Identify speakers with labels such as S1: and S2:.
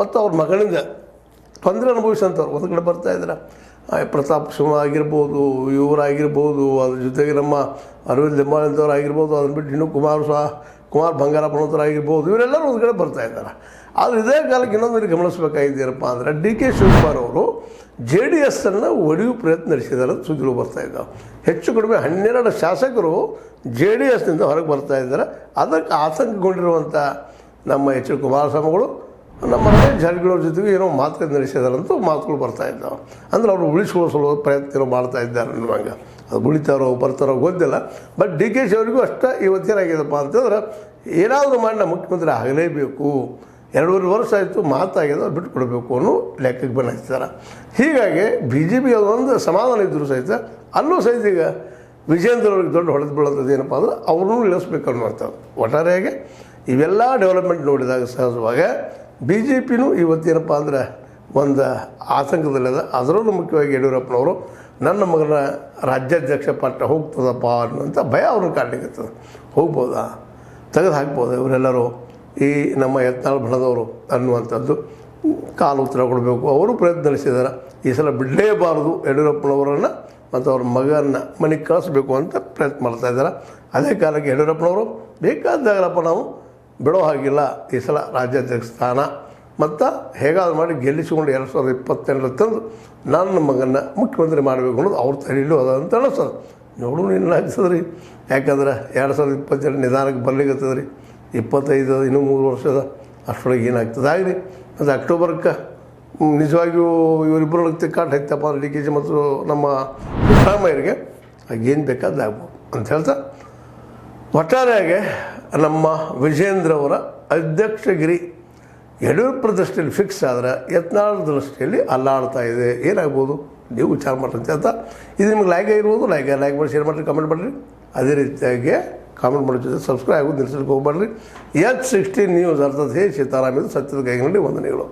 S1: ಮತ್ತು ಅವ್ರ ಮಗಳಿಂದ ತೊಂದರೆ ಅನುಭವಿಸಂಥವ್ರು ಒಂದು ಕಡೆ ಬರ್ತಾಯಿದ್ದಾರೆ. ಪ್ರತಾಪ್ ಸಿಂಹ ಆಗಿರ್ಬೋದು, ಇವರಾಗಿರ್ಬೋದು, ಅದ್ರ ಜೊತೆಗೆ ನಮ್ಮ ಅರವಿಂದ್ ಲಿಂಬಾಳಿಂದವ್ರು ಆಗಿರ್ಬೋದು, ಅದನ್ನು ಬಿಟ್ಟು ಇನ್ನೂ ಕುಮಾರ್ ಬಂಗಾರಪ್ಪನವ್ರಾಗಿರ್ಬೋದು, ಇವರೆಲ್ಲರೂ ಒಂದು ಕಡೆ ಬರ್ತಾಯಿದ್ದಾರೆ. ಆದರೆ ಇದೇ ಕಾಲಕ್ಕೆ ಇನ್ನೊಂದು ಗಮನಿಸಬೇಕಾಗಿದ್ದೇನಪ್ಪ ಅಂದರೆ ಡಿ ಕೆ ಶಿವಕುಮಾರ್ ಅವರು JDS ಅನ್ನು ಒಡೆಯುವ ಪ್ರಯತ್ನ ನಡೆಸಿದ್ದಾರೆ ಅಂತ ಸುದ್ದಿಗಳು ಬರ್ತಾಯಿದ್ದಾವೆ. ಹೆಚ್ಚು ಕಡಿಮೆ 12 ಶಾಸಕರು JDSನಿಂದ ಹೊರಗೆ ಬರ್ತಾಯಿದ್ದಾರೆ. ಅದಕ್ಕೆ ಆತಂಕಗೊಂಡಿರುವಂಥ ನಮ್ಮ H. ಡಿ. ಕುಮಾರಸ್ವಾಮಿಗಳು ನಮ್ಮ ರಮೇಶ್ ಜಾರಕಿಹೊಳಿ ಜೊತೆಗೆ ಏನೋ ಮಾತುಕತೆ ನಡೆಸಿದ್ದಾರೆ ಅಂತ ಮಾತುಗಳು ಬರ್ತಾಯಿದ್ದಾವೆ. ಅಂದರೆ ಅವರು ಉಳಿಸ್ಕೊಳ್ಳೋ ಪ್ರಯತ್ನ ಏನೋ ಮಾಡ್ತಾಯಿದ್ದಾರೆ ಅನ್ನುವಂಗೆ. ಅದು ಉಳಿತಾರೋ ಬರ್ತಾರೋ ಗೊತ್ತಿಲ್ಲ. ಬಟ್ ಡಿ ಕೆ ಶಿ ಅವರಿಗೂ ಅಷ್ಟೇ ಇವತ್ತೇನಾಗಿದೆಪ್ಪ ಅಂತಂದ್ರೆ ಏನಾದರೂ ಮಾಡಿ ನಮ್ಮ ಮುಖ್ಯಮಂತ್ರಿ ಆಗಲೇಬೇಕು, 2.5 ವರ್ಷ ಆಯಿತು ಮಾತಾಗಿದೆ, ಅವ್ರು ಬಿಟ್ಟು ಕೊಡಬೇಕು ಅನ್ನೋ ಲೆಕ್ಕಕ್ಕೆ ಬಂದಿರ್ತಾರೆ. ಹೀಗಾಗಿ BJP ಅದೊಂದು ಸಮಾಧಾನ ಇದ್ದರೂ ಸಹಿತ ಅಲ್ಲೂ ಸಹಿತ ಈಗ ವಿಜೇಂದ್ರ ಅವ್ರಿಗೆ ದೊಡ್ಡ ಹೊಡೆದು ಬೀಳೋದು ಏನಪ್ಪ ಅಂದ್ರೆ ಅವ್ರನ್ನೂ ಇಳಿಸ್ಬೇಕು ಅನ್ನುವಂಥದ್ದು. ಒಟ್ಟಾರೆಯಾಗಿ ಇವೆಲ್ಲ ಡೆವಲಪ್ಮೆಂಟ್ ನೋಡಿದಾಗ ಸಹಜವಾಗಿ BJPನೂ ಇವತ್ತೇನಪ್ಪ ಅಂದರೆ ಒಂದು ಆತಂಕದಲ್ಲಿದೆ. ಅದರಲ್ಲೂ ಮುಖ್ಯವಾಗಿ ಯಡಿಯೂರಪ್ಪನವರು ನನ್ನ ಮಗನ ರಾಜ್ಯಾಧ್ಯಕ್ಷ ಪಟ್ಟ ಹೋಗ್ತದಪ್ಪ ಅನ್ನುವಂಥ ಭಯ ಅವ್ರನ್ನ ಕಾಡ್ಲಿಕ್ಕತ್ತದ. ಹೋಗ್ಬೋದಾ, ತೆಗೆದು ಹಾಕ್ಬೋದಾ ಇವರೆಲ್ಲರೂ ಈ ನಮ್ಮ ಯತ್ನಾಳ್ ಬಣದವರು ಅನ್ನುವಂಥದ್ದು ಕಾಲು ಉತ್ತರ ಕೊಡಬೇಕು. ಅವರು ಪ್ರಯತ್ನ ನಡೆಸಿದ್ದಾರೆ. ಈ ಸಲ ಬಿಡಲೇಬಾರದು ಯಡಿಯೂರಪ್ಪನವರನ್ನು ಮತ್ತು ಅವ್ರ ಮಗನ ಮನೆಗೆ ಕಳಿಸ್ಬೇಕು ಅಂತ ಪ್ರಯತ್ನ ಮಾಡ್ತಾಯಿದ್ದಾರೆ. ಅದೇ ಕಾಲಕ್ಕೆ ಯಡಿಯೂರಪ್ಪನವರು ಬೇಕಾದಾಗಲಪ್ಪ ನಾವು ಬಿಡೋ ಹಾಗಿಲ್ಲ, ಈ ಸಲ ರಾಜ್ಯಾಧ್ಯಕ್ಷ ಸ್ಥಾನ ಮತ್ತು ಹೇಗಾದ್ರು ಮಾಡಿ ಗೆಲ್ಲಿಸಿಕೊಂಡು 2022 ತಂದು ನನ್ನ ಮಗನ ಮುಖ್ಯಮಂತ್ರಿ ಮಾಡಬೇಕು ಅನ್ನೋದು ಅವ್ರ ತಲೆಯಲ್ಲೂ ಅದ ಅಂತ ಅನಿಸ್ತದೆ. ನೋಡೋಣ ಇನ್ನೂ ಆಗ್ತದೆ. ಯಾಕಂದ್ರೆ 2022 ನಿಧಾನಕ್ಕೆ ಬರ್ಲಿಕ್ಕತ್ತದ ರೀ. 25 ಇನ್ನೂ 3 ವರ್ಷದ ಅಷ್ಟರೊಳಗೆ ಏನಾಗ್ತದೆ ಆಗಲಿ. ಮತ್ತು ಅಕ್ಟೋಬರ್ಗೆ ನಿಜವಾಗಿಯೂ ಇವರಿಬ್ಬರೊಳಗೆ ತಿಕ್ಕಾಟ ಐತಪ್ಪ ಅಂದ್ರೆ DK ಶಿ ಮತ್ತು ನಮ್ಮ ಸಿದ್ದರಾಮಯ್ಯರಿಗೆ ಆಗೇನು ಬೇಕಾದಾಗ್ಬೋದು ಅಂತ ಹೇಳ್ತಾ, ಒಟ್ಟಾರೆಯಾಗಿ ನಮ್ಮ ವಿಜೇಂದ್ರ ಅವರ ಅಧ್ಯಕ್ಷಗಿರಿ ಯಡಿಯೂರಪ್ಪ ದೃಷ್ಟಿಯಲ್ಲಿ ಫಿಕ್ಸ್ ಆದರೆ ಯತ್ನಾಳ್ ದೃಷ್ಟಿಯಲ್ಲಿ ಅಲ್ಲಾಡ್ತಾ ಇದೆ. ಏನಾಗ್ಬೋದು ನೀವು ವಿಚಾರ ಮಾಡ್ರಿ ಅಂತ ಹೇಳ್ತಾ, ಇದು ನಿಮ್ಗೆ ಲೈಕ್ ಆಗಿರ್ಬೋದು. ಲೈಕ್ ಮಾಡಿ, ಶೇರ್ ಮಾಡಿರಿ, ಕಮೆಂಟ್ ಮಾಡಿರಿ. ಅದೇ ರೀತಿಯಾಗಿ ಕಾಮೆಂಟ್ ಮಾಡೋ ಜೊತೆ ಸಬ್ಸ್ಕ್ರೈಬ್ ಆಗೋದು ನಿಲ್ಸಲಿಕ್ಕೆ ಹೋಗ್ಬೇಡ್ರಿ. H16 ನ್ಯೂಸ್ ಅರ್ಥಾತ್ ಹೇ ಸೀತಾರಾಮ್ ಇದು ಸತ್ಯದ ಕೈಗೊಂಡು ವಂದನೆಗಳು.